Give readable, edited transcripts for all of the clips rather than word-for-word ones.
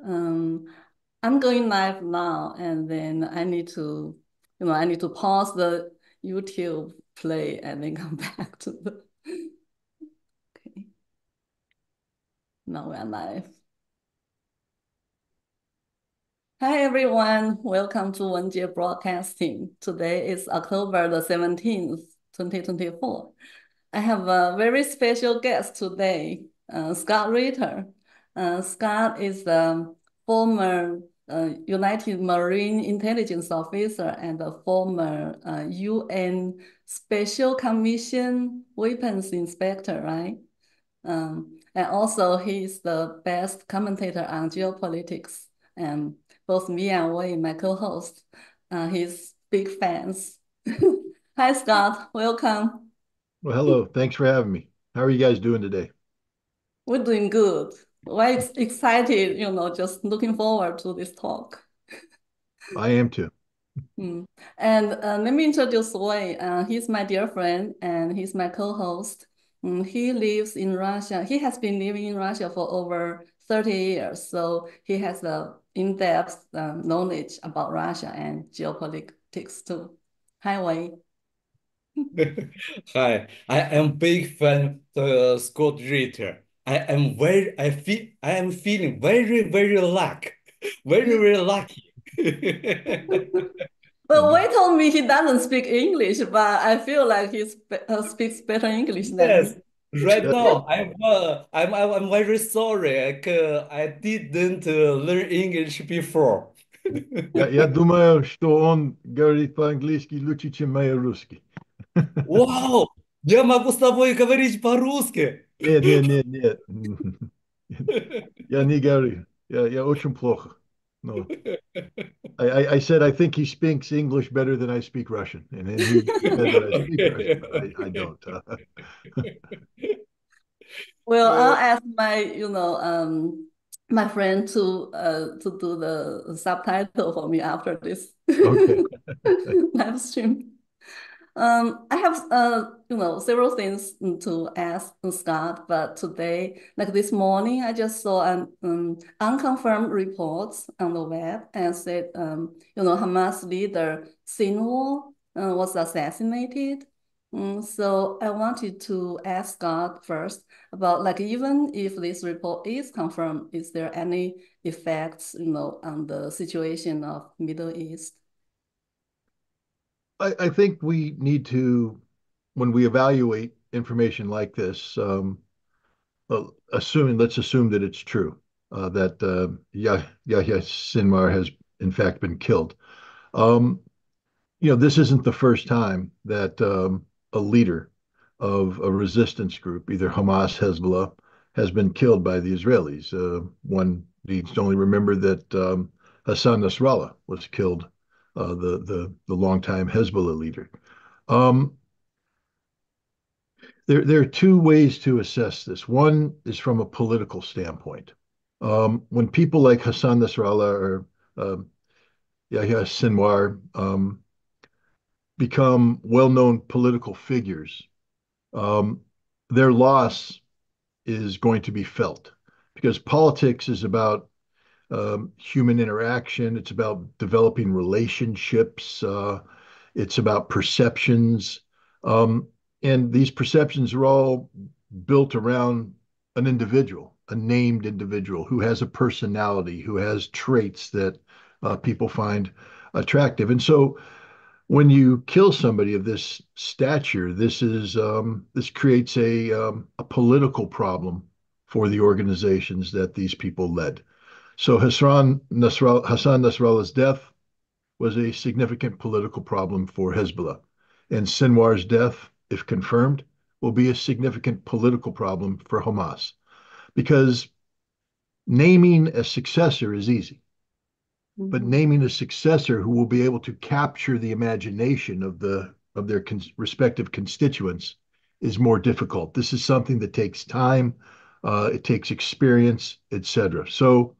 Um, I'm going live now, and then I need to pause the YouTube play and then come back to the. Okay, now we're live. Hi everyone, welcome to Wenjie Broadcasting. Today is October the 17th, 2024. I have a very special guest today, Scott Ritter. Scott is the former United Marine Intelligence Officer and a former UN Special Commission Weapons Inspector, right? And also, he's the best commentator on geopolitics. And both me and Wei, my co-host, he's big fans. Hi, Scott. Welcome. Well, hello. Thanks for having me. How are you guys doing today? We're doing good. We're excited, just looking forward to this talk. I am too. Mm. And let me introduce Wei. He's my dear friend and he's my co-host. He lives in Russia. He has been living in Russia for over 30 years. So he has a in-depth knowledge about Russia and geopolitics too. Hi, Wei. Hi, I am big fan of Scott Ritter. I am feeling very lucky, very lucky. Well, Wei told me he doesn't speak English, but I feel like speaks better English than Yes, me. right Я, now I'm very sorry. I didn't learn English before. я думаю, что он говорит по-английски лучше, чем мои русский. Вау, я могу с тобой говорить по-русски. Нет, нет, нет, нет. Я не говорю. Я очень плохо. No. I said I think he speaks English better than I speak Russian. And then he said that I speak Russian, but I don't. Well, I'll ask my friend to do the subtitle for me after this Okay. live stream. I have several things to ask Scott, but today, like this morning, I just saw an unconfirmed reports on the web and said Hamas leader Sinwar was assassinated. So I wanted to ask Scott first about like even if this report is confirmed, is there any effects on the situation of Middle East? I think we need to, when we evaluate information like this, let's assume that it's true, that Yahya Sinwar has in fact been killed. Um, this isn't the first time that a leader of a resistance group, either Hamas, Hezbollah, has been killed by the Israelis. One needs to only remember that Hassan Nasrallah was killed, the longtime Hezbollah leader. Um, there are two ways to assess this. One is from a political standpoint. When people like Hassan Nasrallah or Yahya Sinwar become well-known political figures, um, their loss is going to be felt because politics is about human interaction. It's about developing relationships. It's about perceptions. Um, and these perceptions are all built around an individual, a named individual who has a personality, who has traits that people find attractive. And so when you kill somebody of this stature, this creates a political problem for the organizations that these people led. So Hassan Nasrallah's death was a significant political problem for Hezbollah, and Sinwar's death, if confirmed, will be a significant political problem for Hamas because naming a successor is easy, but Mhm. naming a successor who will be able to capture the imagination of their respective constituents is more difficult. This is something that takes time, it takes experience, etc. So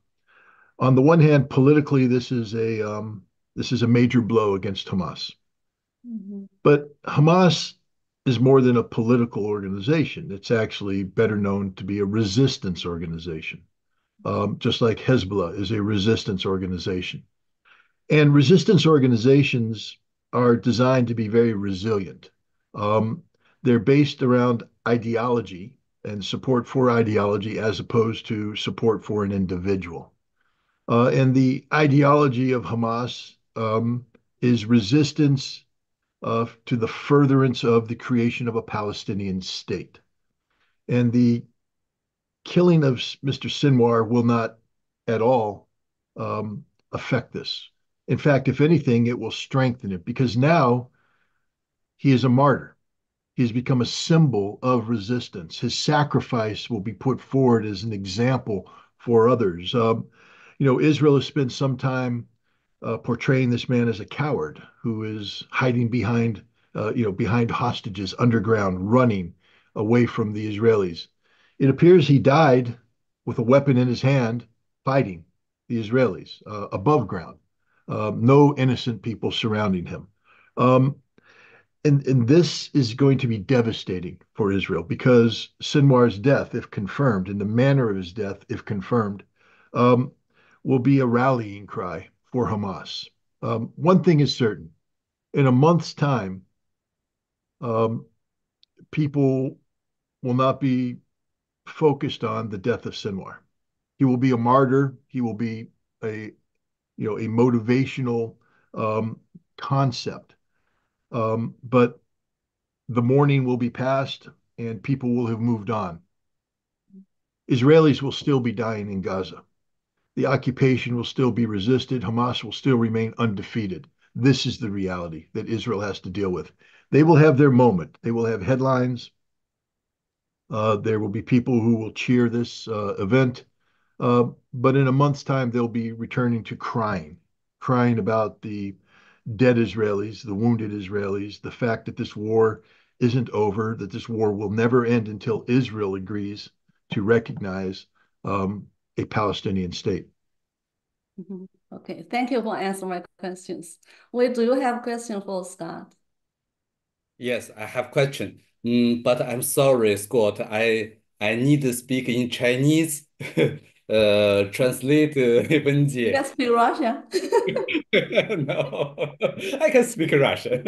on the one hand, politically, this is a major blow against Hamas. Mhm. But Hamas is more than a political organization. It's actually better known to be a resistance organization. just like Hezbollah is a resistance organization. And resistance organizations are designed to be very resilient. Um, they're based around ideology and support for ideology as opposed to support for an individual. And the ideology of Hamas is resistance to the furtherance of the creation of a Palestinian state. And the killing of Mr. Sinwar will not at all affect this. In fact, if anything, it will strengthen it because now he is a martyr. He has become a symbol of resistance. His sacrifice will be put forward as an example for others. Israel has spent some time portraying this man as a coward who is hiding behind hostages underground, running away from the Israelis. It appears he died with a weapon in his hand, fighting the Israelis above ground. No innocent people surrounding him. Um, and this is going to be devastating for Israel because Sinwar's death, if confirmed, and the manner of his death, if confirmed, um, will be a rallying cry for Hamas. One thing is certain: in a month's time, um, people will not be focused on the death of Sinwar. He will be a martyr. He will be a a motivational um, concept. But the mourning will be past, and people will have moved on. Israelis will still be dying in Gaza. The occupation will still be resisted. Hamas will still remain undefeated. This is the reality that Israel has to deal with. They will have their moment. They will have headlines. There will be people who will cheer this event. But in a month's time, they'll be returning to crying about the dead Israelis, the wounded Israelis, the fact that this war isn't over, that this war will never end until Israel agrees to recognize um, a Palestinian state. Mhm. Okay, thank you for answering my questions. Wait, do you have question for Scott? Yes, I have question. But I'm sorry, Scott. I need to speak in Chinese. Translate You can 文姐. speak Russian. No, I can speak Russian.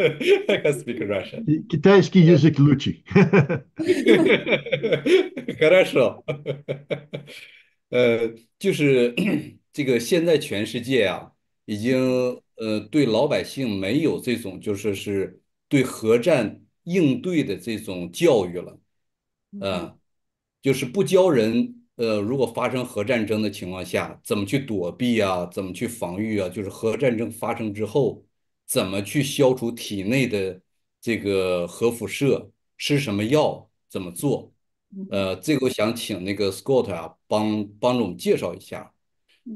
I can speak Russian. Китайский язык лучший. Хорошо.就是这个现在全世界啊，已经对老百姓没有这种是对核战应对的这种教育了。Mhm,呃，就是不教人如果发生核战争的情况下，怎么去躲避啊，怎么去防御啊，就是核战争发生之后，怎么去消除体内的这个核辐射，吃什么药，怎么做。mhm, 这个我想请那个 Scott 啊，帮着我们介绍一下。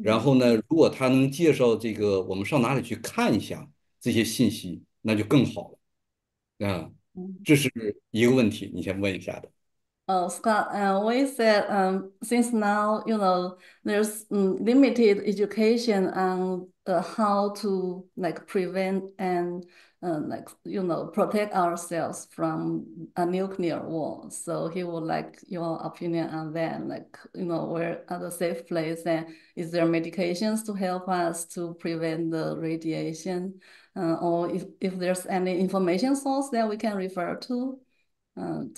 然mhm, 后呢，如果他能介绍这个，我们上哪里去看一下这些信息，那就更好了。mhm.这是一个问题，你先问一下的。Scott, we said since now, there's limited education on how to like prevent and like protect ourselves from a nuclear war. So he would like your opinion on that, like where are the safe place and is there medications to help us to prevent the radiation, or if there's any information source that we can refer to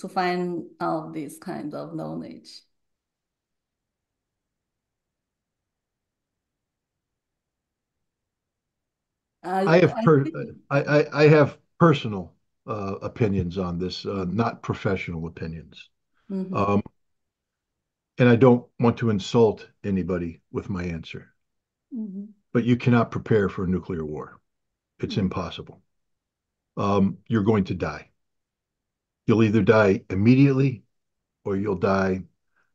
find out this kind of knowledge. I have I per think, I have personal opinions on this, not professional opinions. mhm, Um, and I don't want to insult anybody with my answer, mhm, but you cannot prepare for a nuclear war. It's mhm, impossible. You're going to die. You'll either die immediately or you'll die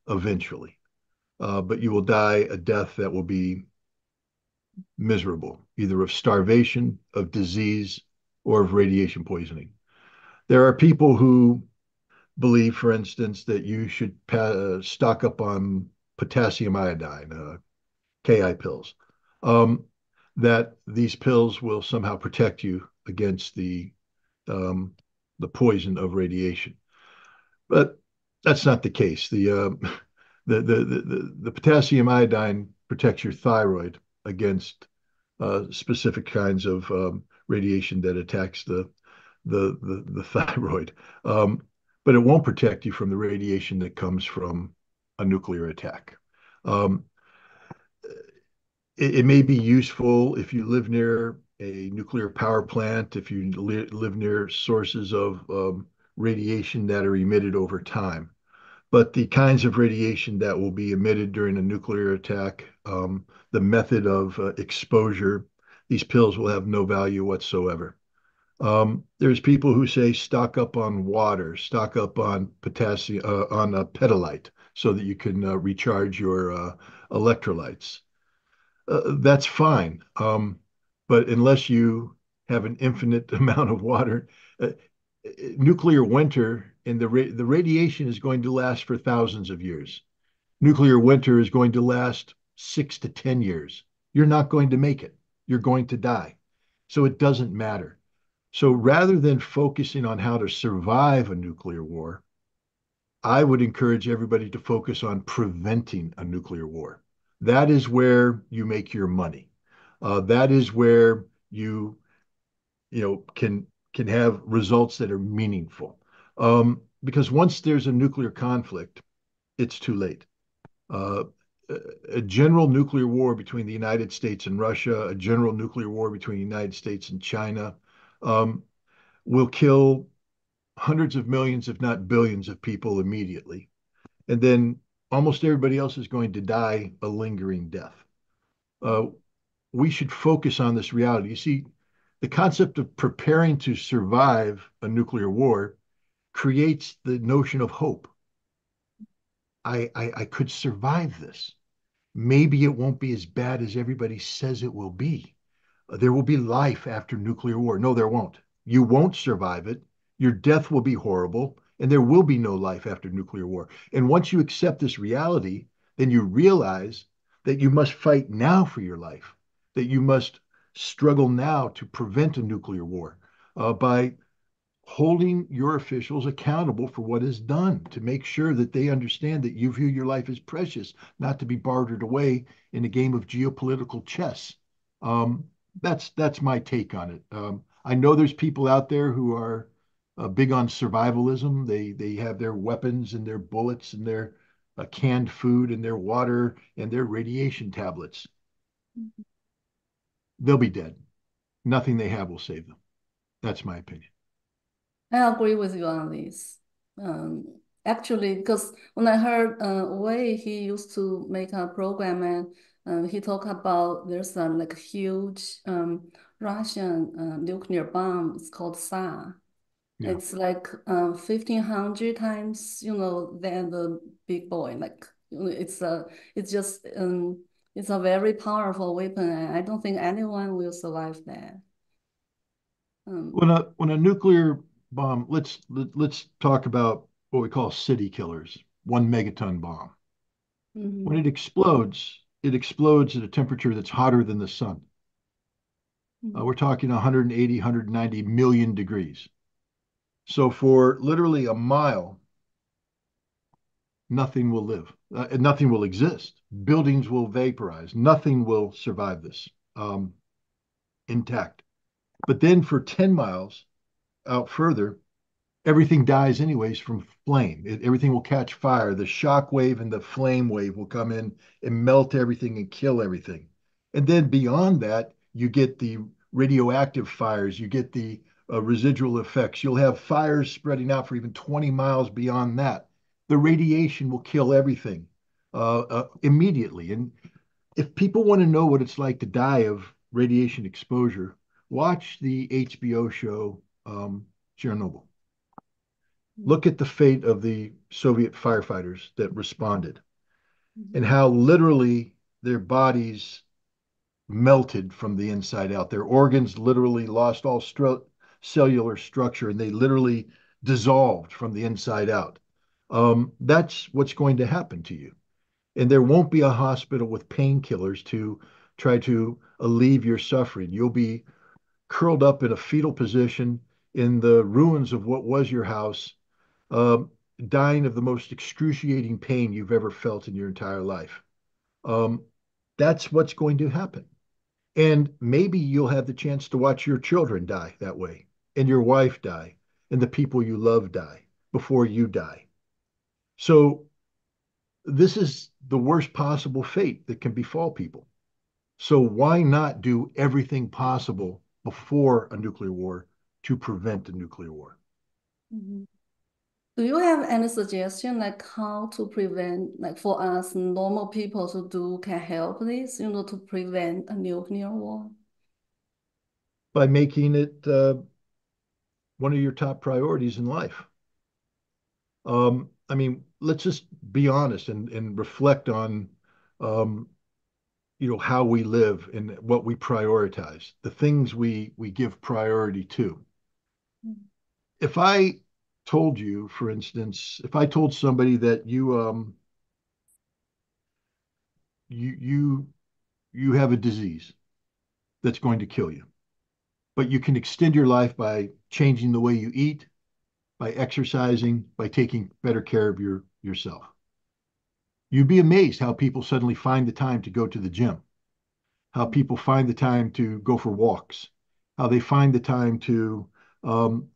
eventually. But you will die a death that will be miserable, either of starvation, of disease, or of radiation poisoning. There are people who believe, for instance, that you should stock up on potassium iodine, Ki pills, um, that these pills will somehow protect you against um, the poison of radiation. But that's not the case. The potassium iodine protects your thyroid against specific kinds of radiation that attacks the thyroid. Um, but it won't protect you from the radiation that comes from a nuclear attack. Um, it may be useful if you live near a nuclear power plant, if you live near sources of radiation that are emitted over time. But the kinds of radiation that will be emitted during a nuclear attack, the method of exposure, these pills will have no value whatsoever. There's people who say stock up on water, stock up on potassium, on pedalite, so that you can recharge your electrolytes. That's fine. But unless you have an infinite amount of water, nuclear winter and the radiation is going to last for thousands of years. Nuclear winter is going to last 6 to 10 years. You're not going to make it. You're going to die. So it doesn't matter. So rather than focusing on how to survive a nuclear war, I would encourage everybody to focus on preventing a nuclear war. That is where you make your money. That is where you can have results that are meaningful. Because once there's a nuclear conflict, it's too late. Uh, a general nuclear war between the United States and Russia, a general nuclear war between the United States and China, um, will kill hundreds of millions, if not billions, of people immediately. And then almost everybody else is going to die a lingering death. Uh, we should focus on this reality. You see, the concept of preparing to survive a nuclear war creates the notion of hope. I could survive this. Maybe it won't be as bad as everybody says it will be. There will be life after nuclear war. No, there won't. You won't survive it. Your death will be horrible, and there will be no life after nuclear war. And once you accept this reality, then you realize that you must fight now for your life, that you must struggle now to prevent a nuclear war by holding your officials accountable for what is done to make sure that they understand that you view your life as precious, not to be bartered away in a game of geopolitical chess. Um, that's my take on it. I know there's people out there who are big on survivalism. They have their weapons and their bullets and their canned food and their water and their radiation tablets. They'll be dead. Nothing they have will save them. That's my opinion. I agree with you on this. Um, Actually, because when I heard Wei, he used to make a program and he talked about there's a like huge Russian nuclear bomb. It's called SAR. Yeah. It's like 1,500 times, than the big boy. Like it's just it's a very powerful weapon, and I don't think anyone will survive that. Um, When a nuclear bomb, let's talk about what we call city killers, 1 megaton bomb. When mhm, it explodes at a temperature that's hotter than the sun. mhm, We're talking 180, 190 million degrees. So for literally a mile, nothing will live, nothing will exist. Buildings will vaporize. Nothing will survive this intact. But then for 10 miles out further, everything dies anyways from flame. Everything will catch fire. The shock wave and the flame wave will come in and melt everything and kill everything. And then beyond that, you get the radioactive fires, you get the residual effects. You'll have fires spreading out for even 20 miles beyond that. The radiation will kill everything immediately. And if people want to know what it's like to die of radiation exposure, watch the HBO show Chernobyl. Look at the fate of the Soviet firefighters that responded and mhm, how literally their bodies melted from the inside out. Their organs literally lost all cellular structure and they literally dissolved from the inside out. That's what's going to happen to you. And there won't be a hospital with painkillers to try to alleviate your suffering. You'll be curled up in a fetal position in the ruins of what was your house, dying of the most excruciating pain you've ever felt in your entire life. Um, that's what's going to happen. And maybe you'll have the chance to watch your children die that way, and your wife die, and the people you love die before you die. So, this is the worst possible fate that can befall people. So, why not do everything possible before a nuclear war to prevent a nuclear war? Mhm. Do you have any suggestion like how to prevent, like for us normal people to do can help this, to prevent a nuclear war? By making it one of your top priorities in life. I mean, let's just be honest and reflect on, um, how we live and what we prioritize, the things we give priority to. If I told you, for instance, if I told somebody that you you you have a disease that's going to kill you, but you can extend your life by changing the way you eat, by exercising, by taking better care of yourself. You'd be amazed how people suddenly find the time to go to the gym, how people find the time to go for walks, how they find the time to, um,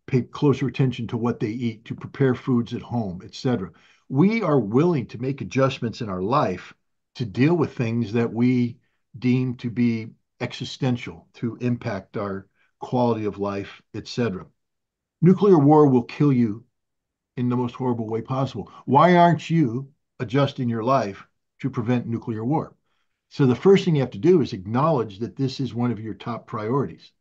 pay closer attention to what they eat, to prepare foods at home, etc. We are willing to make adjustments in our life to deal with things that we deem to be existential, to impact our quality of life, etc. Nuclear war will kill you in the most horrible way possible. Why aren't you adjusting your life to prevent nuclear war? So the first thing you have to do is acknowledge that this is one of your top priorities.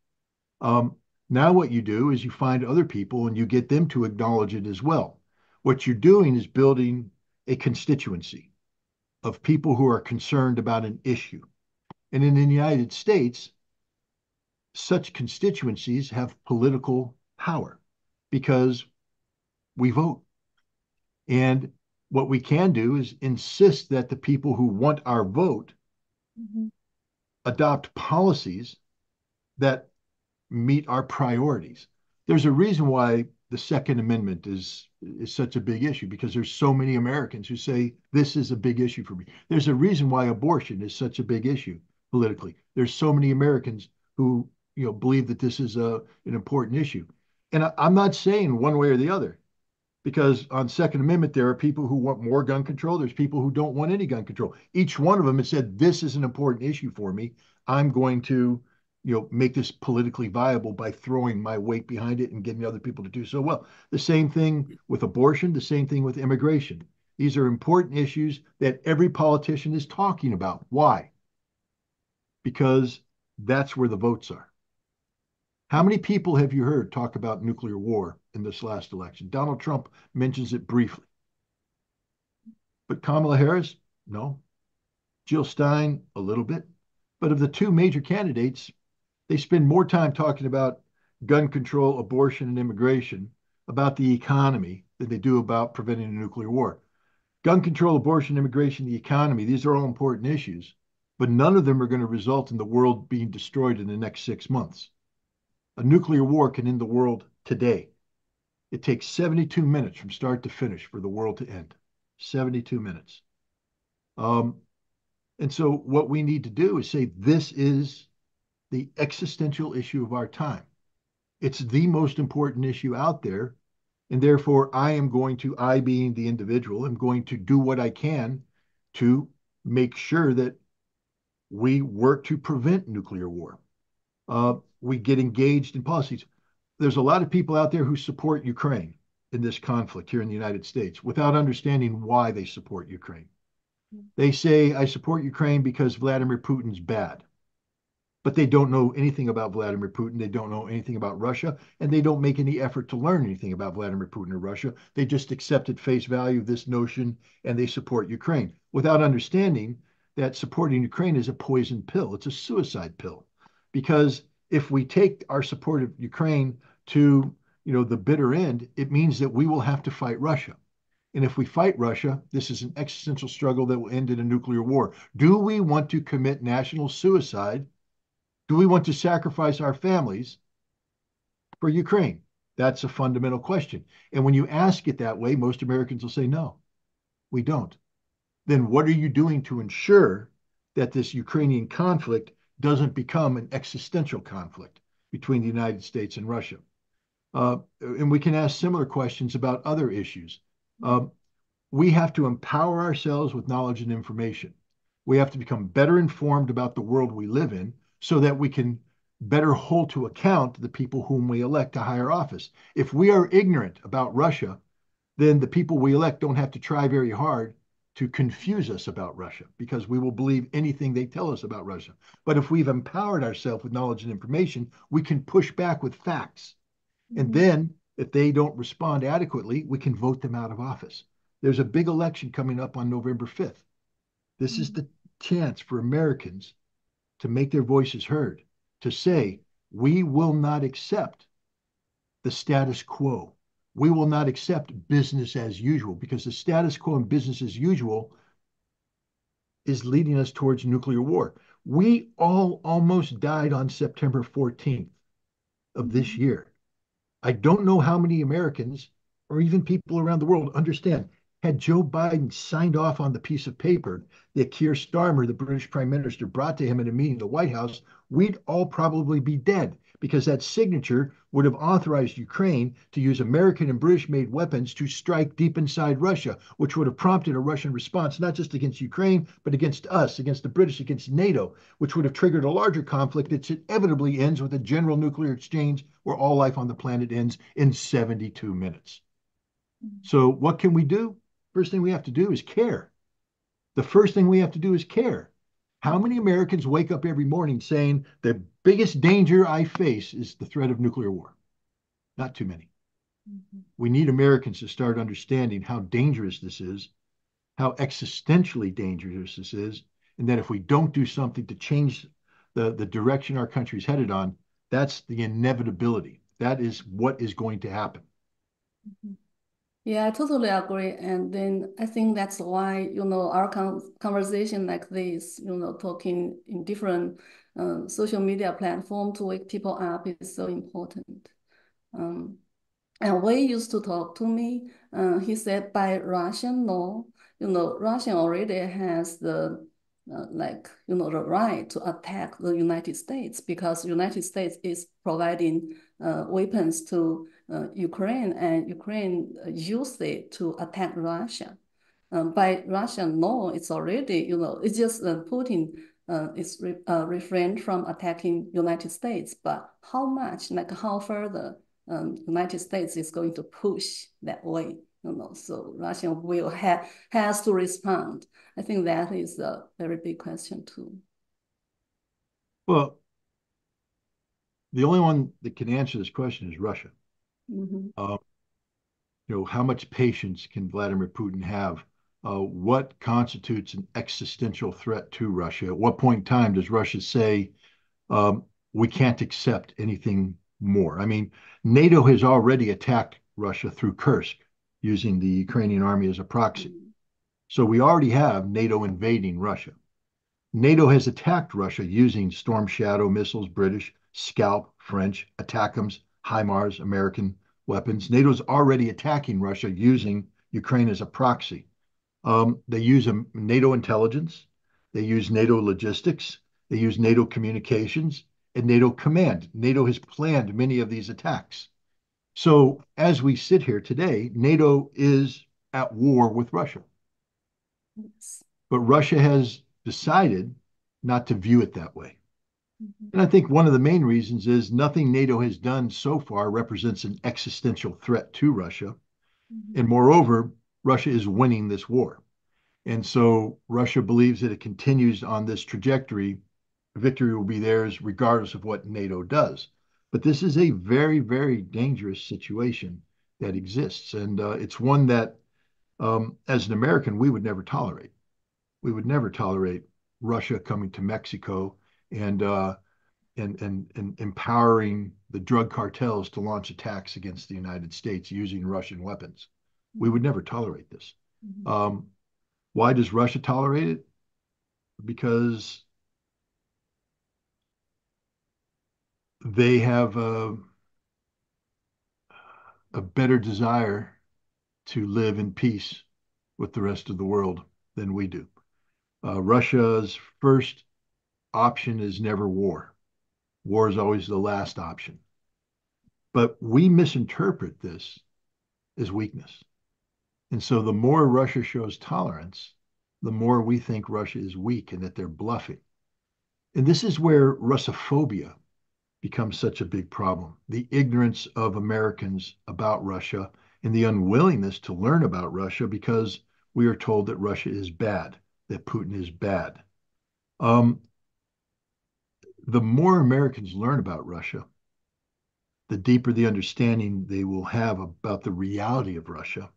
Um, Now, what you do is you find other people and you get them to acknowledge it as well. What you're doing is building a constituency of people who are concerned about an issue. And in the United States, such constituencies have political power because we vote. And what we can do is insist that the people who want our vote Mhm. adopt policies that meet our priorities. There's a reason why the Second Amendment is such a big issue because there's so many Americans who say this is a big issue for me. There's a reason why abortion is such a big issue politically. There's so many Americans who believe that this is an important issue. And I'm not saying one way or the other because on Second Amendment there are people who want more gun control. There's people who don't want any gun control. Each one of them has said this is an important issue for me. I'm going to make this politically viable by throwing my weight behind it and getting other people to do so well. The same thing with abortion, the same thing with immigration. These are important issues that every politician is talking about. Why? Because that's where the votes are. How many people have you heard talk about nuclear war in this last election? Donald Trump mentions it briefly, but Kamala Harris, no. Jill Stein, a little bit. But of the two major candidates, they spend more time talking about gun control, abortion, and immigration, about the economy, than they do about preventing a nuclear war. Gun control, abortion, immigration, the economy, these are all important issues, but none of them are going to result in the world being destroyed in the next 6 months. A nuclear war can end the world today. It takes 72 minutes from start to finish for the world to end. 72 minutes. Um, and so, what we need to do is say this is the existential issue of our time. It's the most important issue out there. And therefore, I being the individual, am going to do what I can to make sure that we work to prevent nuclear war. We get engaged in policies. There's a lot of people out there who support Ukraine in this conflict here in the United States without understanding why they support Ukraine. They say, I support Ukraine because Vladimir Putin's bad, but they don't know anything about Vladimir Putin. They don't know anything about Russia, and they don't make any effort to learn anything about Vladimir Putin or Russia. They just accept at face value this notion and they support Ukraine without understanding that supporting Ukraine is a poison pill. It's a suicide pill. Because if we take our support of Ukraine to the bitter end, it means that we will have to fight Russia. And if we fight Russia, this is an existential struggle that will end in a nuclear war. Do we want to commit national suicide? Do we want to sacrifice our families for Ukraine? That's a fundamental question. And when you ask it that way, most Americans will say, no, we don't. Then what are you doing to ensure that this Ukrainian conflict doesn't become an existential conflict between the United States and Russia? And we can ask similar questions about other issues. Uh, we have to empower ourselves with knowledge and information. We have to become better informed about the world we live in so that we can better hold to account the people whom we elect to higher office. If we are ignorant about Russia, then the people we elect don't have to try very hard to confuse us about Russia because we will believe anything they tell us about Russia. But if we've empowered ourselves with knowledge and information, we can push back with facts. And Mhm. then if they don't respond adequately, we can vote them out of office. There's a big election coming up on November 5th. This is Mhm. the chance for Americans to make their voices heard, to say, we will not accept the status quo. We will not accept business as usual because the status quo and business as usual is leading us towards nuclear war. We all almost died on September 14th of this Mhm. year. I don't know how many Americans or even people around the world understand. Had Joe Biden signed off on the piece of paper that Keir Starmer, the British Prime Minister, brought to him in a meeting at the White House, we'd all probably be dead because that signature would have authorized Ukraine to use American and British made weapons to strike deep inside Russia, which would have prompted a Russian response, not just against Ukraine, but against us, against the British, against NATO, which would have triggered a larger conflict that inevitably ends with a general nuclear exchange where all life on the planet ends in 72 minutes. So, what can we do? First thing we have to do is care. The first thing we have to do is care. How many Americans wake up every morning saying the biggest danger I face is the threat of nuclear war? Not too many. Mhm. We need Americans to start understanding how dangerous this is, how existentially dangerous this is, and that if we don't do something to change the direction our country's headed on, that's the inevitability. That is what is going to happen. Mhm. Yeah, I totally agree. And then I think that's why, our conversation like this, talking in different social media platform to wake people up is so important. Um, And Wei used to talk to me. He said by Russian law, Russia already has the right to attack the United States because United States is providing weapons to Ukraine and Ukraine use it to attack Russia. By Russian law, it's already, it's just Putin is refrained from attacking United States, but how much, like how further United States is going to push that way, so Russia will has to respond. I think that is a very big question too. Well, the only one that can answer this question is Russia. Mm-hmm. Uh, how much patience can Vladimir Putin have? What constitutes an existential threat to Russia? At what point in time does Russia say, um, we can't accept anything more? I mean, NATO has already attacked Russia through Kursk using the Ukrainian army as a proxy. So we already have NATO invading Russia. NATO has attacked Russia using Storm Shadow missiles, British, Scalp, French, ATACMS, HIMARS, American weapons. NATO's already attacking Russia using Ukraine as a proxy. They use NATO intelligence, they use NATO logistics, they use NATO communications, and NATO command. NATO has planned many of these attacks. So as we sit here today, NATO is at war with Russia. Yes. But Russia has decided not to view it that way. Mhm. And I think one of the main reasons is nothing NATO has done so far represents an existential threat to Russia. Mhm. And moreover, Russia is winning this war. And so Russia believes that it continues on this trajectory, victory will be theirs regardless of what NATO does. But this is a very, very dangerous situation that exists. And it's one that, as an American, we would never tolerate. We would never tolerate Russia coming to Mexico and and empowering the drug cartels to launch attacks against the United States using Russian weapons. We would Mhm. never tolerate this. Mhm. Um, why does Russia tolerate it? Because they have a better desire to live in peace with the rest of the world than we do. Russia's first option is never war. War is always the last option. But we misinterpret this as weakness. And so the more Russia shows tolerance, the more we think Russia is weak and that they're bluffing. And this is where Russophobia becomes such a big problem. The ignorance of Americans about Russia and the unwillingness to learn about Russia because we are told that Russia is bad, that Putin is bad. Um, the more Americans learn about Russia, the deeper the understanding they will have about the reality of Russia,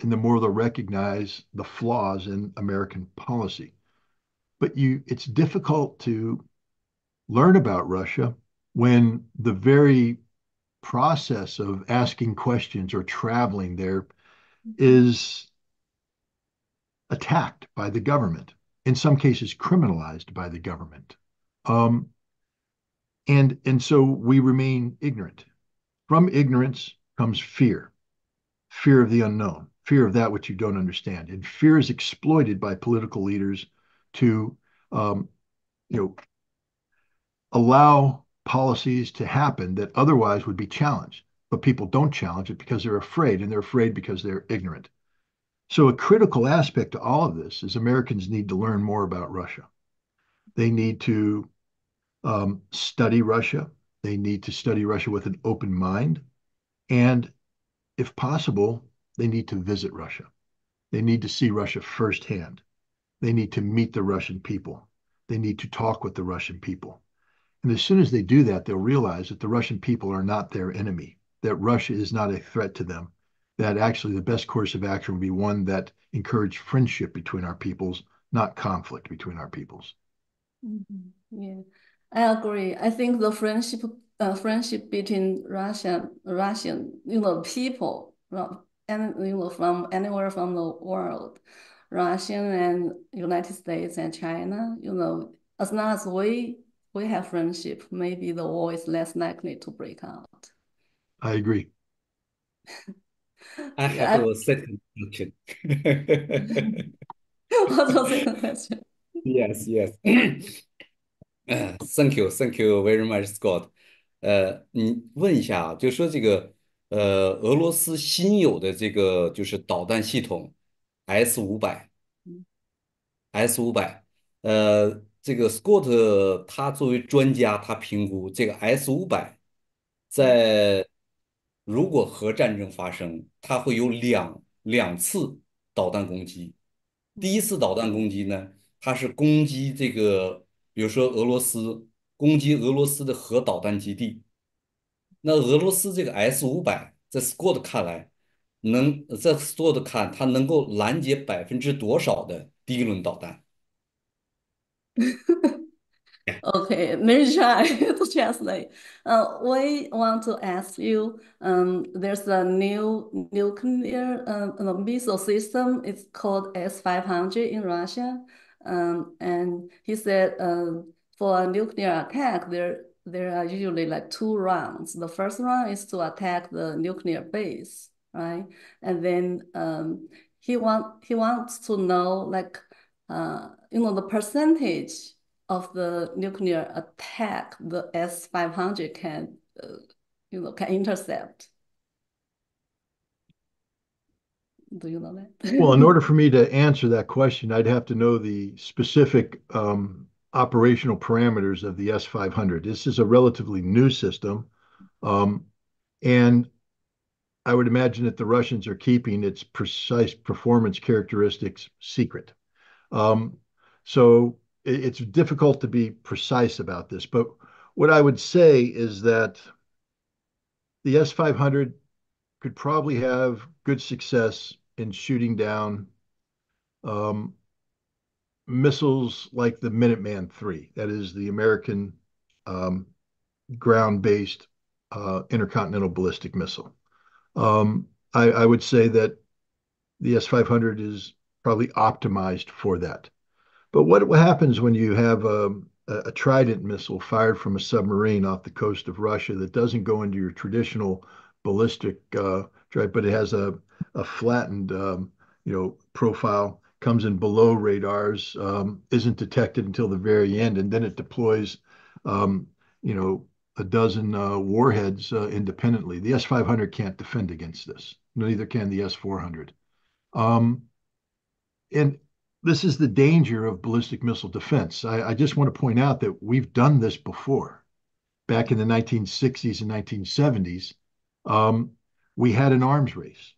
and the more they'll recognize the flaws in American policy. But it's difficult to learn about Russia when the very process of asking questions or traveling there is attacked by the government, in some cases criminalized by the government. Um, and so we remain ignorant. From ignorance comes fear, fear of the unknown, fear of that which you don't understand. And fear is exploited by political leaders to um, you know, allow policies to happen that otherwise would be challenged. But people don't challenge it because they're afraid, and they're afraid because they're ignorant. So, a critical aspect to all of this is Americans need to learn more about Russia. They need to study Russia. They need to study Russia with an open mind. And if possible, they need to visit Russia. They need to see Russia firsthand. They need to meet the Russian people. They need to talk with the Russian people. And as soon as they do that, they'll realize that the Russian people are not their enemy, that Russia is not a threat to them, that actually the best course of action would be one that encouraged friendship between our peoples, not conflict between our peoples. Mhm. Yeah, I agree. I think the friendship between Russian, people and from anywhere from the world, Russian and United States and China, as long as we have friendship, maybe the war is less likely to break out. I agree. I have Yeah, a second question. what's the second question? Yes, yes. Thank you very much, Scott. 你问一下啊，就说这个俄罗斯新有的这个就是导弹系统 S-500，S-500，这个 Scott 他作为专家，他评估这个 S-500在如果核战争发生，它会有两次导弹攻击。第一次导弹攻击呢，它是攻击这个，比如说俄罗斯攻击俄罗斯的核导弹基地。那俄罗斯这个 S-500，在 Scott 看来，在 Scott 看，它能够拦截多少的第一轮导弹？Okay, let me try to translate. We want to ask you, there's a new nuclear missile system. It's called S-500 in Russia. And he said, for a nuclear attack, there are usually like two rounds. The first round is to attack the nuclear base, right? And then he wants to know like the percentage of the nuclear attack the S-500 can intercept. Do you know Well, in that? order for me to answer that question, I'd have to know the specific operational parameters of the S-500. This is a relatively new system, um, and I would imagine that the Russians are keeping its precise performance characteristics secret. Um, so it's difficult to be precise about this. But what I would say is that the S-500 could probably have good success in shooting down um, missiles like the Minuteman III, that is the American um, ground-based intercontinental ballistic missile. I would say that the S-500 is probably optimized for that. But what happens when you have a Trident missile fired from a submarine off the coast of Russia that doesn't go into your traditional ballistic drive, but it has a flattened profile, comes in below radars, isn't detected until the very end, and then it deploys um, you know a dozen warheads independently. The S-500 can't defend against this. Neither can the S-400. Um, and this is the danger of ballistic missile defense. I just want to point out that we've done this before. Back in the 1960s and 1970s, um, we had an arms race.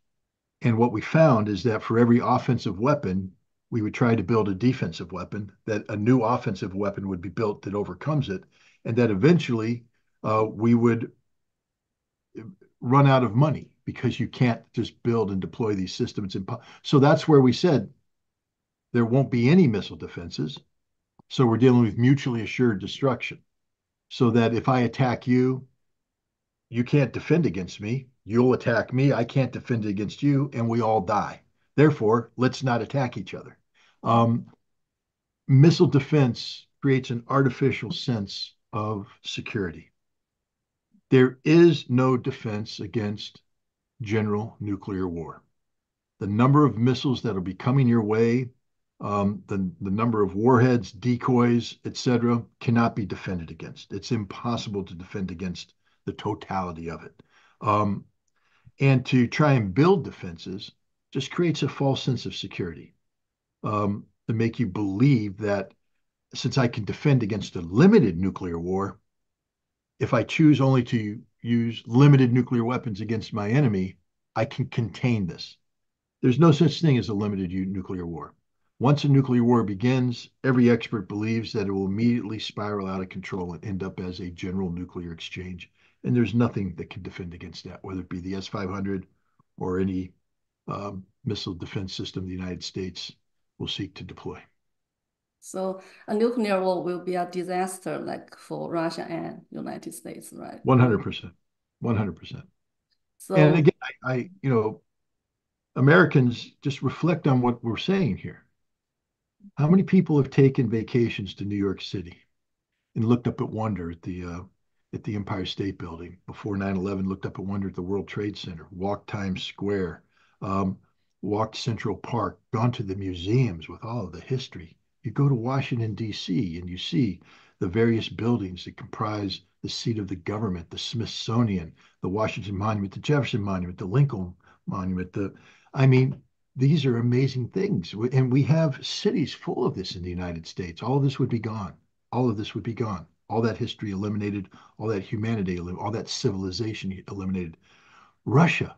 And what we found is that for every offensive weapon, we would try to build a defensive weapon, that a new offensive weapon would be built that overcomes it, and that eventually we would run out of money because you can't just build and deploy these systems. So that's where we said there won't be any missile defenses. So we're dealing with mutually assured destruction. So that if I attack you, you can't defend against me. You'll attack me. I can't defend against you, and we all die. Therefore, let's not attack each other. Um, Missile defense creates an artificial sense of security. There is no defense against general nuclear war. The number of missiles that'll be coming your way, the number of warheads, decoys, etc., cannot be defended against. It's impossible to defend against the totality of it. Um, and to try and build defenses just creates a false sense of security to make you believe that since I can defend against a limited nuclear war, if I choose only to use limited nuclear weapons against my enemy, I can contain this. There's no such thing as a limited nuclear war. Once a nuclear war begins, every expert believes that it will immediately spiral out of control and end up as a general nuclear exchange. And there's nothing that can defend against that, whether it be the S-500 or any missile defense system the United States will seek to deploy. So a nuclear war will be a disaster like for Russia and United States, right? 100%. 100%. And So again, Americans just reflect on what we're saying here. How many people have taken vacations to New York City and looked up at wonder at the Empire State Building before 9/11, looked up at wonder at the World Trade Center, walked Times Square, um, walked Central Park, gone to the museums with all of the history. You go to Washington, D.C., and you see the various buildings that comprise the seat of the government, the Smithsonian, the Washington Monument, the Jefferson Monument, the Lincoln Monument. I mean, these are amazing things. And we have cities full of this in the United States. All of this would be gone. All of this would be gone. All that history eliminated, all that humanity, all that civilization eliminated. Russia,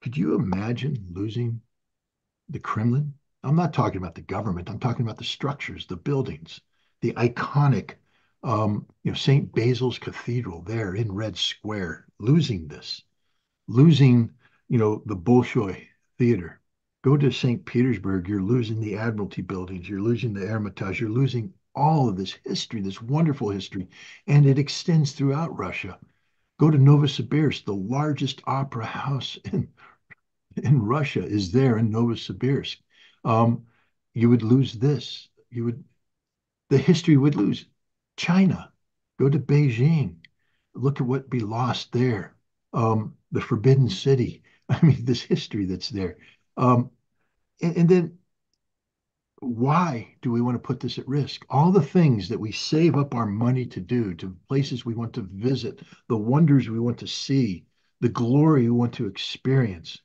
could you imagine losing the Kremlin? I'm not talking about the government. I'm talking about the structures, the buildings, the iconic, St. Basil's Cathedral there in Red Square. Losing this, losing, the Bolshoi Theater. Go to St. Petersburg, you're losing the Admiralty buildings, you're losing the Hermitage, you're losing all of this history, this wonderful history, and it extends throughout Russia. Go to Novosibirsk, the largest opera house in Russia is there in Novosibirsk. Um, you would lose this. The history would lose. China, go to Beijing, look at what be lost there. The Forbidden City. I mean, this history that's there. Um, and then why do we want to put this at risk? All the things that we save up our money to do, to places we want to visit, the wonders we want to see, the glory we want to experience.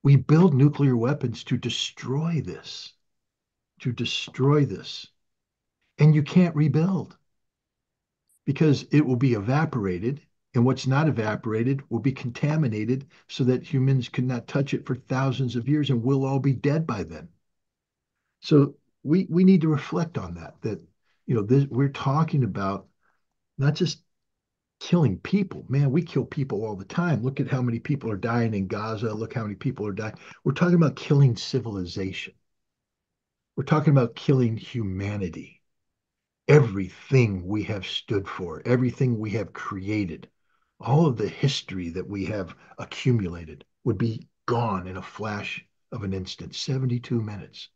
We build nuclear weapons to destroy this, to destroy this. And you can't rebuild because it will be evaporated. And what's not evaporated will be contaminated so that humans cannot touch it for thousands of years and we'll all be dead by then. So we need to reflect on that, we're talking about not just killing people. Man, we kill people all the time. Look at how many people are dying in Gaza. Look how many people are dying. We're talking about killing civilization. We're talking about killing humanity. Everything we have stood for, everything we have created, all of the history that we have accumulated would be gone in a flash of an instant, 72 minutes.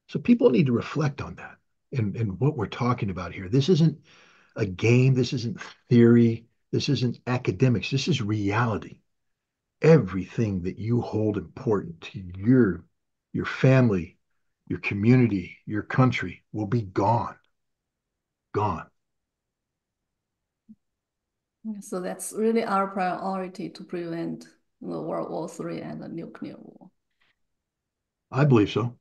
So people need to reflect on that and what we're talking about here. This isn't a game. This isn't theory. This isn't academics. This is reality. Everything that you hold important to your family, your community, your country will be gone, gone. So that's really our priority to prevent the World War III and the nuclear war. I believe so.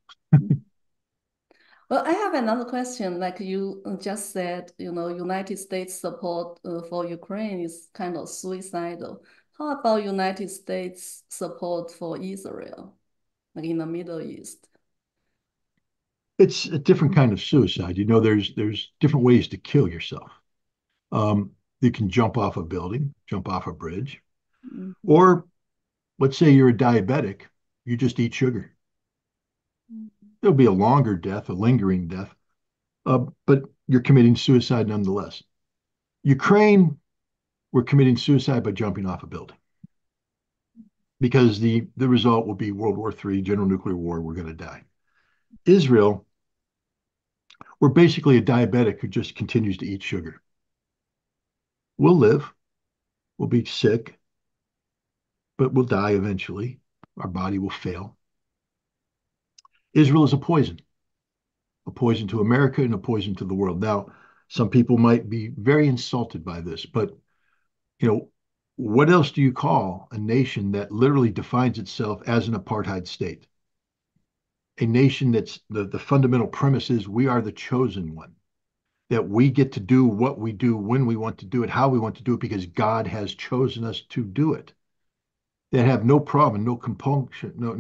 Well, I have another question. Like you just said, United States support for Ukraine is kind of suicidal. How about United States support for Israel, like in the Middle East? It's a different kind of suicide. There's different ways to kill yourself. Um, you can jump off a building, jump off a bridge, Mhm. or let's say you're a diabetic, you just eat sugar. There'll be a longer death, a lingering death, but you're committing suicide nonetheless. Ukraine, we're committing suicide by jumping off a building because the result will be World War III, general nuclear war. We're going to die. Israel, we're basically a diabetic who just continues to eat sugar. We'll live, we'll be sick, but we'll die eventually. Our body will fail. Israel is a poison to America and a poison to the world. Now, some people might be very insulted by this, but you know, what else do you call a nation that literally defines itself as an apartheid state? A nation that's the fundamental premise is we are the chosen one, that we get to do what we do when we want to do it, how we want to do it, because God has chosen us to do it. That have no problem, no compunction, no,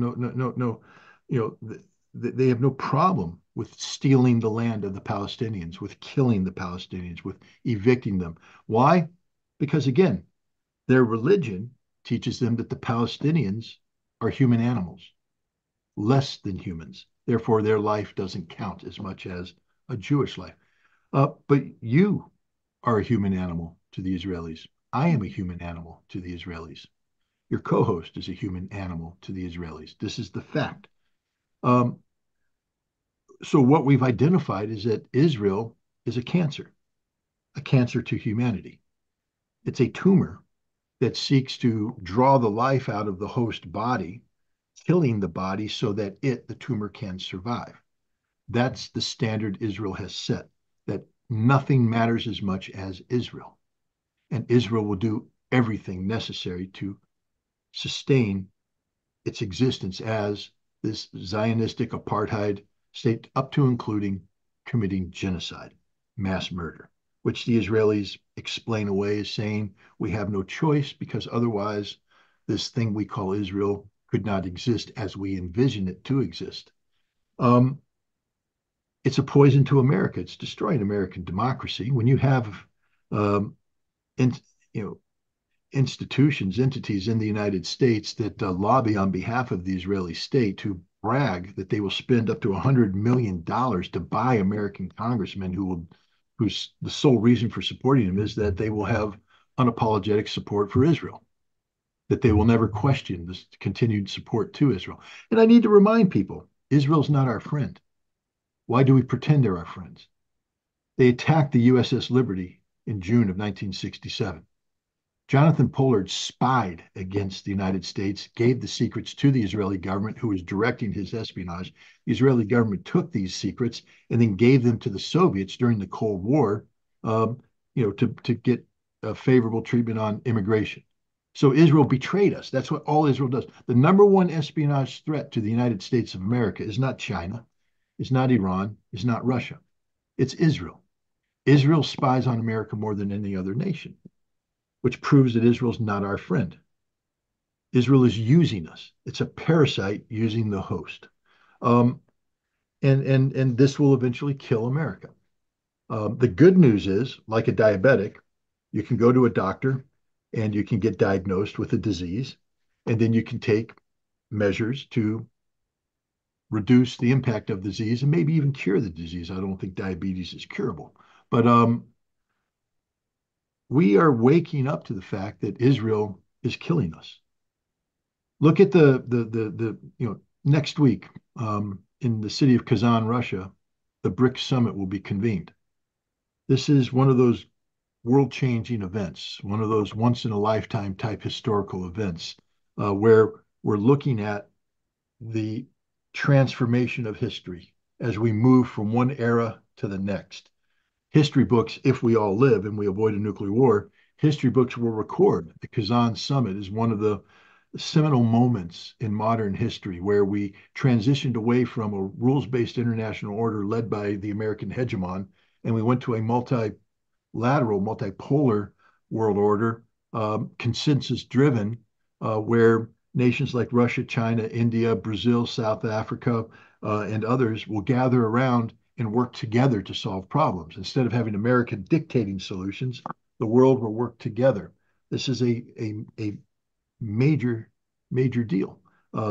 they have no problem with stealing the land of the Palestinians, with killing the Palestinians, with evicting them. Why? Because again, their religion teaches them that the Palestinians are human animals, less than humans. Therefore, their life doesn't count as much as a Jewish life. But you are a human animal to the Israelis. I am a human animal to the Israelis. Your co host is a human animal to the Israelis. This is the fact. Um, so, what we've identified is that Israel is a cancer to humanity. It's a tumor that seeks to draw the life out of the host body, killing the body so that the tumor, can survive. That's the standard Israel has set, that nothing matters as much as Israel. And Israel will do everything necessary to sustain its existence as this Zionistic apartheid state, up to including committing genocide, mass murder, which the Israelis explain away as saying we have no choice because otherwise this thing we call Israel could not exist as we envision it to exist. Um, it's a poison to America. It's destroying American democracy. When you have, um, in, you know, institutions, entities in the United States that lobby on behalf of the Israeli state to brag that they will spend up to $100 million to buy American congressmen whose the sole reason for supporting them is that they will have unapologetic support for Israel, that they will never question this continued support to Israel. And I need to remind people, Israel's not our friend. Why do we pretend they're our friends? They attacked the USS Liberty in June of 1967. Jonathan Pollard spied against the United States, gave the secrets to the Israeli government, who was directing his espionage. The Israeli government took these secrets and then gave them to the Soviets during the Cold War, to get favorable treatment on immigration. So Israel betrayed us. That's what all Israel does. The number one espionage threat to the United States of America is not China, is not Iran, is not Russia. It's Israel. Israel spies on America more than any other nation, which proves that Israel's not our friend. Israel is using us. It's a parasite using the host. Um, and this will eventually kill America. The good news is, like a diabetic, you can go to a doctor and you can get diagnosed with a disease, and then you can take measures to reduce the impact of the disease and maybe even cure the disease. I don't think diabetes is curable, but we are waking up to the fact that Israel is killing us. Look at next week, in the city of Kazan, Russia, the BRICS summit will be convened. This is one of those world-changing events, one of those once-in-a-lifetime type historical events, where we're looking at the transformation of history as we move from one era to the next. History books, if we all live and we avoid a nuclear war, history books will record the Kazan summit is one of the seminal moments in modern history where we transitioned away from a rules-based international order led by the American hegemon, and we went to a multilateral, multipolar world order, consensus driven, where nations like Russia, China, India, Brazil, South Africa, and others will gather around and work together to solve problems. Instead of having America dictating solutions, the world will work together. This is a major, major deal,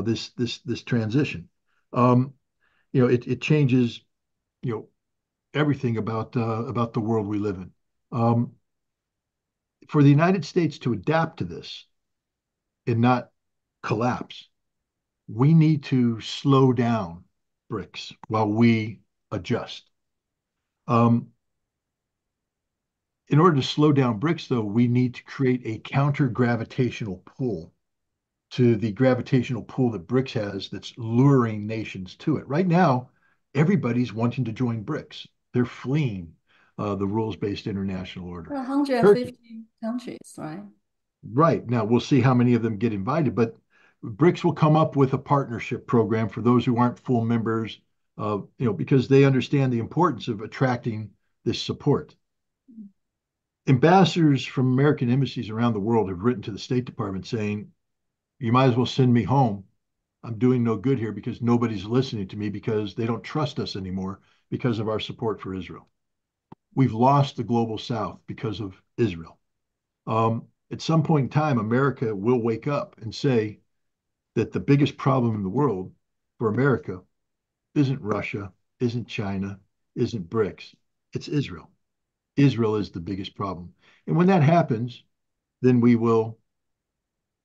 this transition. Um, it changes, you know, everything about the world we live in. Um, for the United States to adapt to this and not collapse, we need to slow down BRICS while we adjust. Um, in order to slow down BRICS, though, we need to create a counter gravitational pull to the gravitational pull that BRICS has that's luring nations to it. Right now, everybody's wanting to join BRICS. They're fleeing the rules-based international order. Turkey, 150 countries, right? right. Now, we'll see how many of them get invited, but BRICS will come up with a partnership program for those who aren't full members, because they understand the importance of attracting this support. Ambassadors from American embassies around the world have written to the State Department saying, you might as well send me home. I'm doing no good here because nobody's listening to me because they don't trust us anymore because of our support for Israel. We've lost the global South because of Israel. At some point in time, America will wake up and say that the biggest problem in the world for America isn't Russia, isn't China, isn't BRICS. It's Israel. Israel is the biggest problem. And when that happens, then we will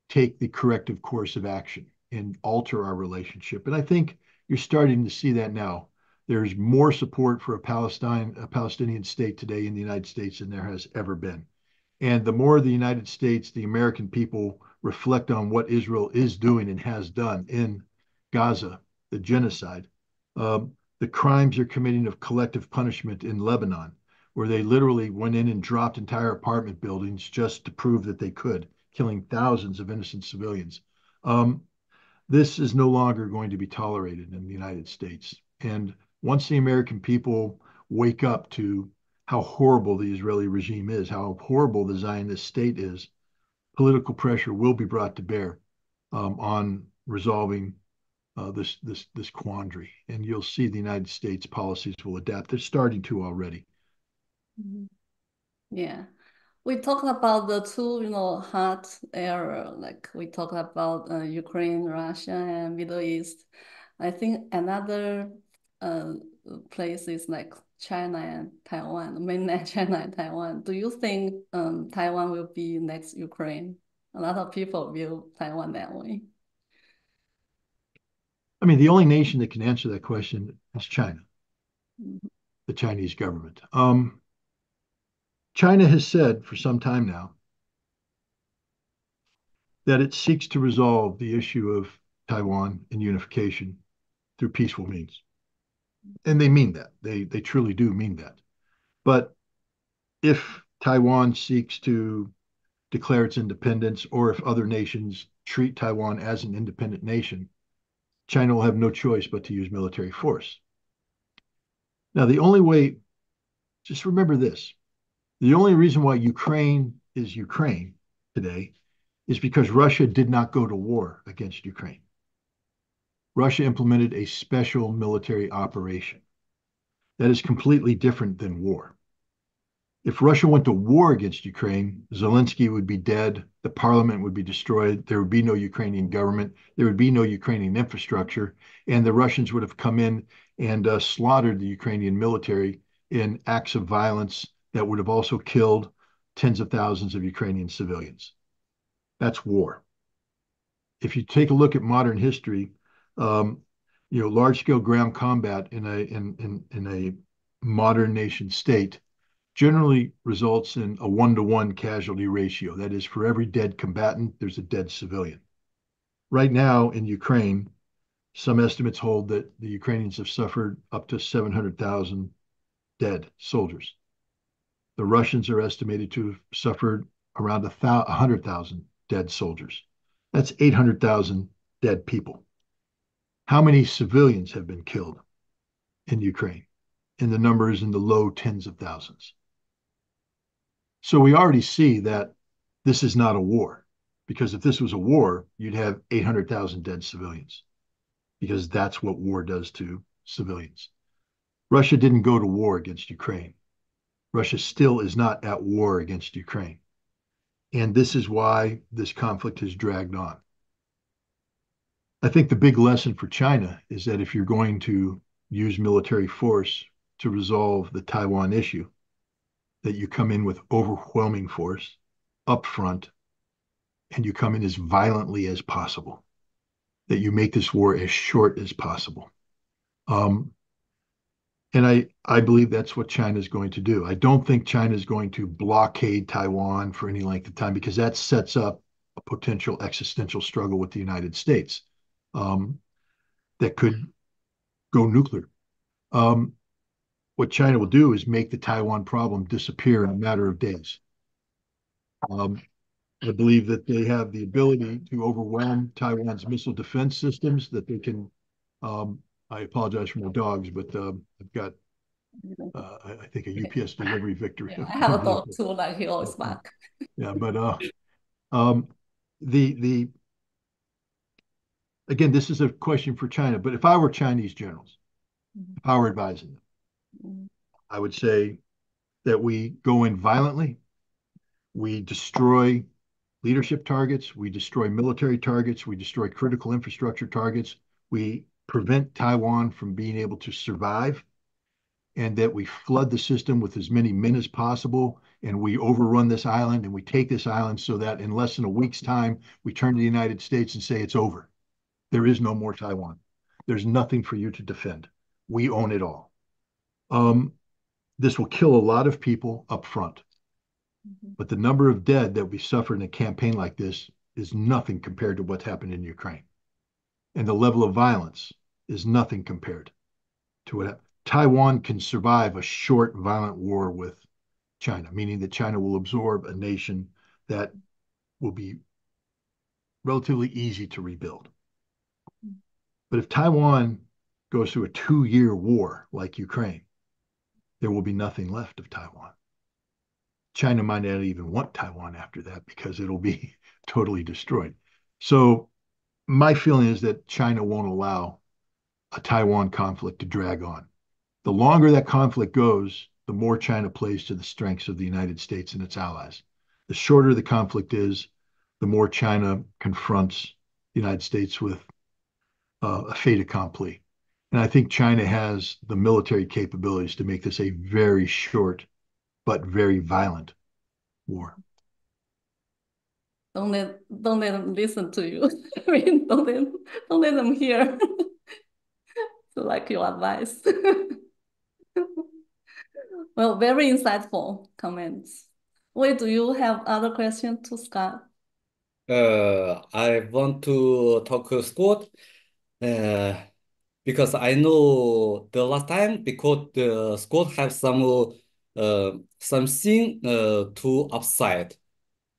take the corrective course of action and alter our relationship. And I think you're starting to see that now. There's more support for a Palestinian state today in the United States than there has ever been. And the more the United States, the American people reflect on what Israel is doing and has done in Gaza, the genocide, the crimes they're committing of collective punishment in Lebanon, where they literally went in and dropped entire apartment buildings just to prove that they could, killing thousands of innocent civilians. Um, this is no longer going to be tolerated in the United States. And once the American people wake up to how horrible the Israeli regime is, how horrible the Zionist state is, political pressure will be brought to bear on resolving this quandary. And you'll see the United States policies will adapt. They're starting to already. Mhm. Yeah. We talked about the two, hot area, like we talked about Ukraine, Russia, and Middle East. I think another uh, place is like China and Taiwan, mainland China and Taiwan. Do you think Taiwan will be next Ukraine? A lot of people view Taiwan that way. I mean, the only nation that can answer that question is China, Mhm. the Chinese government. China has said for some time now that it seeks to resolve the issue of Taiwan and unification through peaceful means. And they mean that. They truly do mean that. But if Taiwan seeks to declare its independence, or if other nations treat Taiwan as an independent nation, China will have no choice but to use military force. Now, the only way, just remember this, the only reason why Ukraine is Ukraine today is because Russia did not go to war against Ukraine. Russia implemented a special military operation that is completely different than war. If Russia went to war against Ukraine, Zelensky would be dead, the parliament would be destroyed, there would be no Ukrainian government, there would be no Ukrainian infrastructure, and the Russians would have come in and slaughtered the Ukrainian military in acts of violence that would have also killed tens of thousands of Ukrainian civilians. That's war. If you take a look at modern history, um, large scale ground combat in a modern nation state generally results in a 1-to-1 casualty ratio. That is, for every dead combatant, there's a dead civilian. Right now in Ukraine, some estimates hold that the Ukrainians have suffered up to 700,000 dead soldiers. The Russians are estimated to have suffered around 100,000 dead soldiers. That's 800,000 dead people. How many civilians have been killed in Ukraine? And the number is in the low tens of thousands. So we already see that this is not a war, because if this was a war, you'd have 800,000 dead civilians, because that's what war does to civilians. Russia didn't go to war against Ukraine. Russia still is not at war against Ukraine. And this is why this conflict has dragged on. I think the big lesson for China is that if you're going to use military force to resolve the Taiwan issue, that you come in with overwhelming force up front, and you come in as violently as possible, that you make this war as short as possible. Um, and I believe that's what China is going to do. I don't think China is going to blockade Taiwan for any length of time, because that sets up a potential existential struggle with the United States um, that could go nuclear. Um, what China will do is make the Taiwan problem disappear in a matter of days. Um, I believe that they have the ability to overwhelm Taiwan's missile defense systems, that they can. I apologize for my dogs, but I've got, I think, a UPS delivery victory Yeah, I have a dog vehicle. too, like he always Okay. bark. Yeah, but um, the again, this is a question for China. But if I were Chinese generals, Mhm. if I were advising them, Mhm. I would say that we go in violently, we destroy leadership targets, we destroy military targets, we destroy critical infrastructure targets, we prevent Taiwan from being able to survive, and that we flood the system with as many men as possible, and we overrun this island, and we take this island so that in less than a week's time, we turn to the United States and say it's over. There is no more Taiwan. There's nothing for you to defend. We own it all. Um, this will kill a lot of people up front. Mhm. But the number of dead that we suffered in a campaign like this is nothing compared to what's happened in Ukraine. And the level of violence is nothing compared to what Taiwan can survive a short, violent war with China, meaning that China will absorb a nation that will be relatively easy to rebuild. But if Taiwan goes through a 2-year war like Ukraine, there will be nothing left of Taiwan. China might not even want Taiwan after that, because it'll be totally destroyed. So my feeling is that China won't allow a Taiwan conflict to drag on. The longer that conflict goes, the more China plays to the strengths of the United States and its allies. The shorter the conflict is, the more China confronts the United States with a fait accompli. And I think China has the military capabilities to make this a very short but very violent war. Don't let them listen to you. I mean, don't let them hear. So like your advice. Well, very insightful comments. Wait, do you have other questions to Scott? I want to talk to Scott uh, because I know the last time because the Scott have something to upside.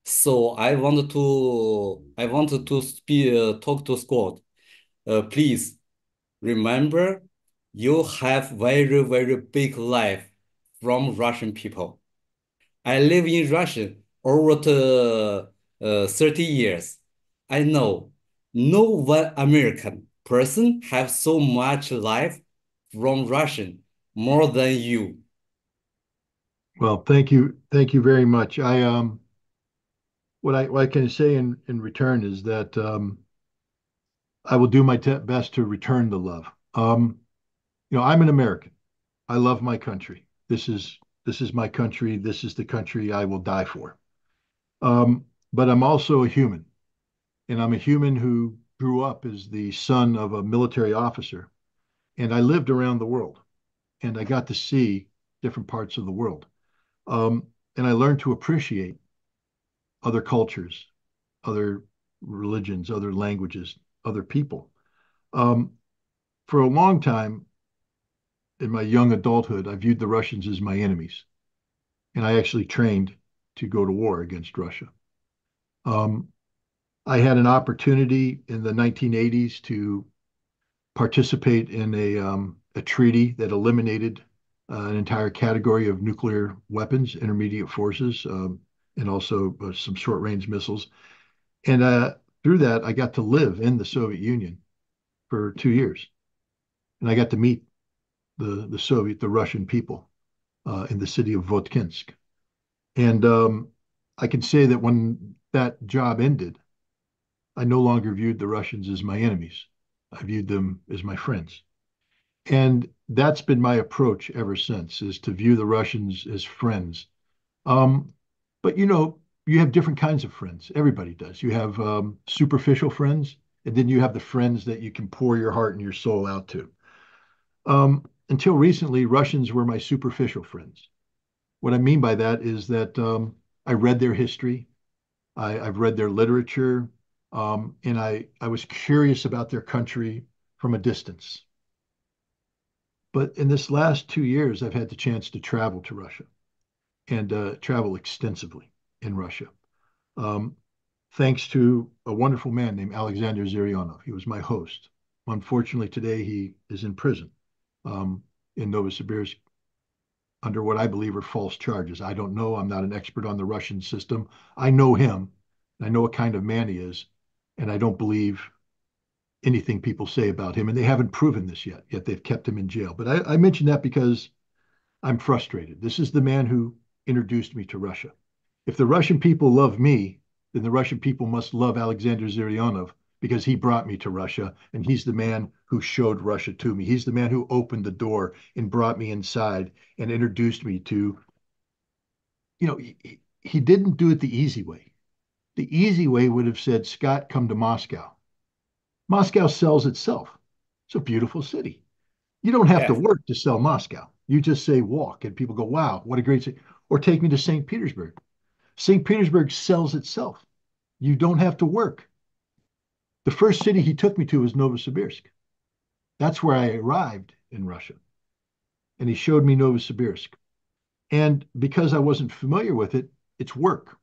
So I wanted to speak talk to Scott. Please remember, you have very very big life from Russian people. I live in Russia over 30 years. I know no one American person have so much life from Russian more than you. Well, thank you very much. What I can say in return is that I will do my best to return the love. I'm an American. I love my country. This is my country. This is the country I will die for. But I'm also a human, and I'm a human who grew up as the son of a military officer, and I lived around the world, and I got to see different parts of the world. And I learned to appreciate other cultures, other religions, other languages, other people. Um, for a long time in my young adulthood, I viewed the Russians as my enemies, and I actually trained to go to war against Russia. Um, I had an opportunity in the 1980s to participate in a treaty that eliminated an entire category of nuclear weapons, intermediate forces, and also some short range missiles. And through that, I got to live in the Soviet Union for 2 years. And I got to meet the Russian people in the city of Votkinsk. And I can say that when that job ended, I no longer viewed the Russians as my enemies. I viewed them as my friends. And that's been my approach ever since, is to view the Russians as friends. Um, but you have different kinds of friends. Everybody does. You have superficial friends, and then you have the friends that you can pour your heart and your soul out to. Until recently, Russians were my superficial friends. What I mean by that is that I read their history, I've read their literature, and I was curious about their country from a distance. But in this last 2 years, I've had the chance to travel to Russia and travel extensively in Russia. Um, Thanks to a wonderful man named Alexander Zhiryanov. He was my host. Unfortunately, today he is in prison um, in Novosibirsk under what I believe are false charges. I don't know. I'm not an expert on the Russian system. I know him. I know what kind of man he is, and I don't believe anything people say about him. And they haven't proven this yet. Yet they've kept him in jail. But I mention that because I'm frustrated. This is the man who introduced me to Russia. If the Russian people love me, then the Russian people must love Alexander Zhiryanov because he brought me to Russia and he's the man who showed Russia to me. He's the man who opened the door and brought me inside and introduced me to, he didn't do it the easy way. The easy way would have said, Scott, come to Moscow. Moscow sells itself. It's a beautiful city. You don't have to Yes. work to sell Moscow. You just say walk, and people go, wow, what a great city. Or take me to St. Petersburg. St. Petersburg sells itself. You don't have to work. The first city he took me to was Novosibirsk. That's where I arrived in Russia. And he showed me Novosibirsk. And because I wasn't familiar with it, it's work.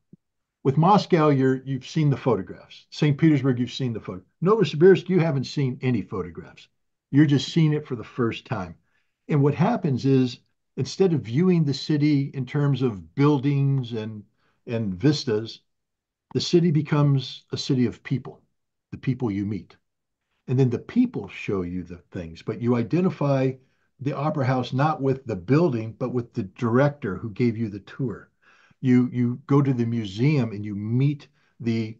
With Moscow, you've seen the photographs. St. Petersburg, you've seen the photo. Novosibirsk, you haven't seen any photographs. You're just seeing it for the first time. And what happens is instead of viewing the city in terms of buildings and vistas, the city becomes a city of people, the people you meet. And then the people show you the things, but you identify the opera house not with the building, but with the director who gave you the tour. You go to the museum and you meet the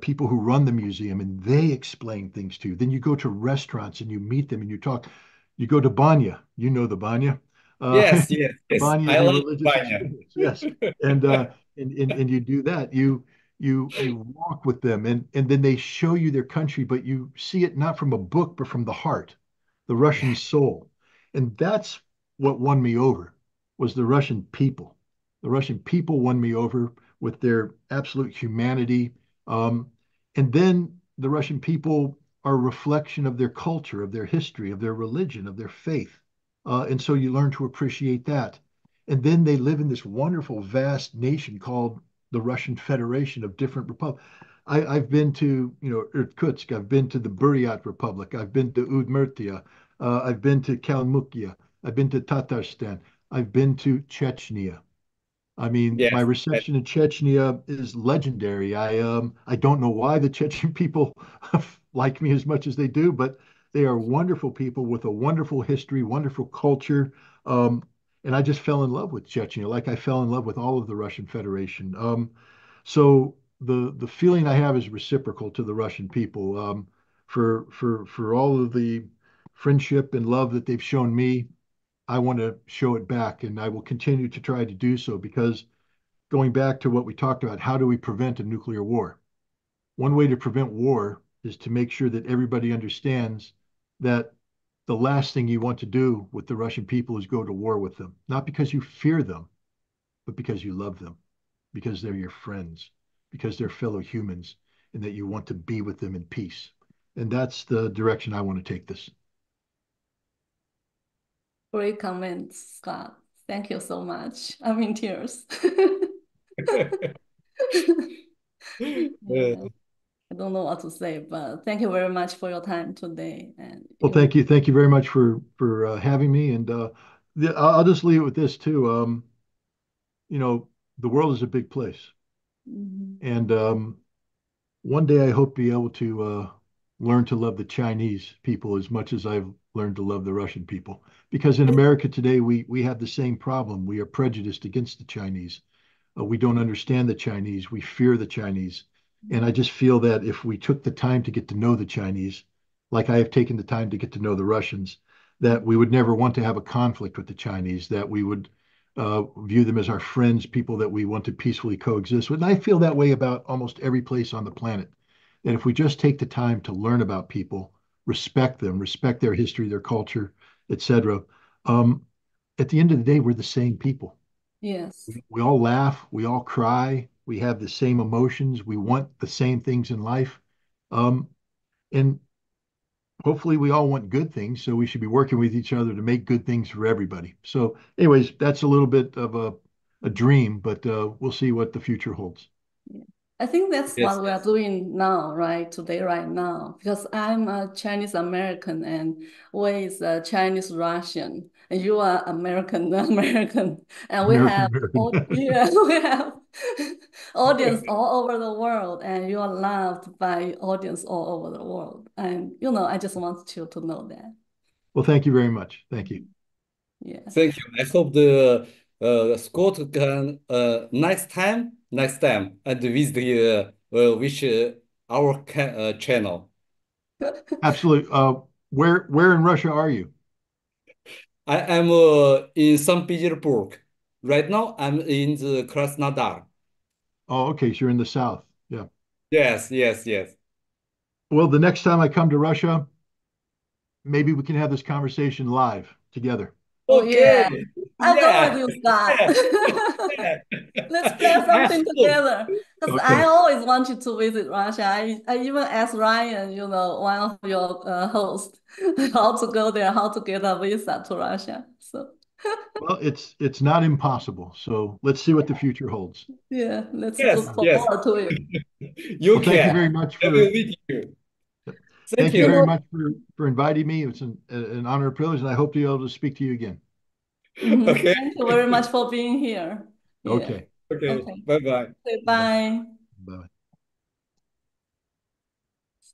people who run the museum and they explain things to you. Then you go to restaurants and you meet them and you talk. You go to Banya, you know the Banya. Yes, yes, yes. Banya I is a like religious China. experience, yes. And you do that. You walk with them and then they show you their country, but you see it not from a book, but from the heart, the Russian Yeah. soul. And that's what won me over was the Russian people. The Russian people won me over with their absolute humanity. Um, and then the Russian people are a reflection of their culture, of their history, of their religion, of their faith. And so you learn to appreciate that. And then they live in this wonderful, vast nation called the Russian Federation of different republics. I've been to, Irkutsk. I've been to the Buryat Republic. I've been to Udmurtia. I've been to Kalmykia. I've been to Tatarstan. I've been to Chechnya. I mean, my Yes. reception in Chechnya is legendary. I don't know why the Chechen people like me as much as they do, but they are wonderful people with a wonderful history, wonderful culture. Um, and I just fell in love with Chechnya, like I fell in love with all of the Russian Federation. So the feeling I have is reciprocal to the Russian people for all of the friendship and love that they've shown me. I want to show it back, and I will continue to try to do so because going back to what we talked about, how do we prevent a nuclear war? One way to prevent war is to make sure that everybody understands that the last thing you want to do with the Russian people is go to war with them, not because you fear them, but because you love them, because they're your friends, because they're fellow humans, and that you want to be with them in peace. And that's the direction I want to take this. Great comments, Scott. Thank you so much. I'm in tears. Uh, Yeah, I don't know what to say, but thank you very much for your time today. And Well, thank you very much for having me. And I'll just leave it with this too. You know, the world is a big place, mhm. and one day I hope to be able to learn to love the Chinese people as much as I've learned to love the Russian people. Because in America today, we have the same problem. We are prejudiced against the Chinese. We don't understand the Chinese. We fear the Chinese. And I just feel that if we took the time to get to know the Chinese, like I have taken the time to get to know the Russians, that we would never want to have a conflict with the Chinese, that we would view them as our friends, people that we want to peacefully coexist with. And I feel that way about almost every place on the planet. And if we just take the time to learn about people, respect them, respect their history, their culture, etc., um, at the end of the day, we're the same people. Yes. We all laugh, we all cry, we have the same emotions, we want the same things in life. Um, and hopefully we all want good things, so we should be working with each other to make good things for everybody. So, anyways, that's a little bit of a dream, but we'll see what the future holds. Yeah. I think that's yes, what we are doing now, right? Today, right now, because I'm a Chinese American and Wei is a Chinese Russian, and you are American American, and we American have American. yeah, we have audience all over the world, and you are loved by audience all over the world. And I just want you to know that. Well, thank you very much. Thank you. Yeah. thank you. I hope the Scott can next time and visit which our channel. Absolutely. Where in Russia are you? I am in St. Petersburg. Right now, I'm in the Krasnodar. Oh, okay. So you're in the south. Yeah. Yes, yes, yes. Well, the next time I come to Russia, maybe we can have this conversation live together. Oh Okay. yeah, I'll go with Yeah. you, Scott. Yeah. Yeah. Let's plan I something hope. together. Because I Okay. always wanted to visit Russia. I even asked Ryan, one of your hosts, how to go there, how to get a visa to Russia. So Well, it's not impossible. So let's see what the future holds. yeah, let's Yes, look yes. forward to it. You Well, thank you can. very much I will for meet you. Thank thank you You you. very know, much for inviting me. It's an honor and privilege, and I hope to be able to speak to you again. Okay. Thank you very much for being here. Yeah. Okay. Okay. Okay. Bye bye. Okay, Bye. bye. Bye.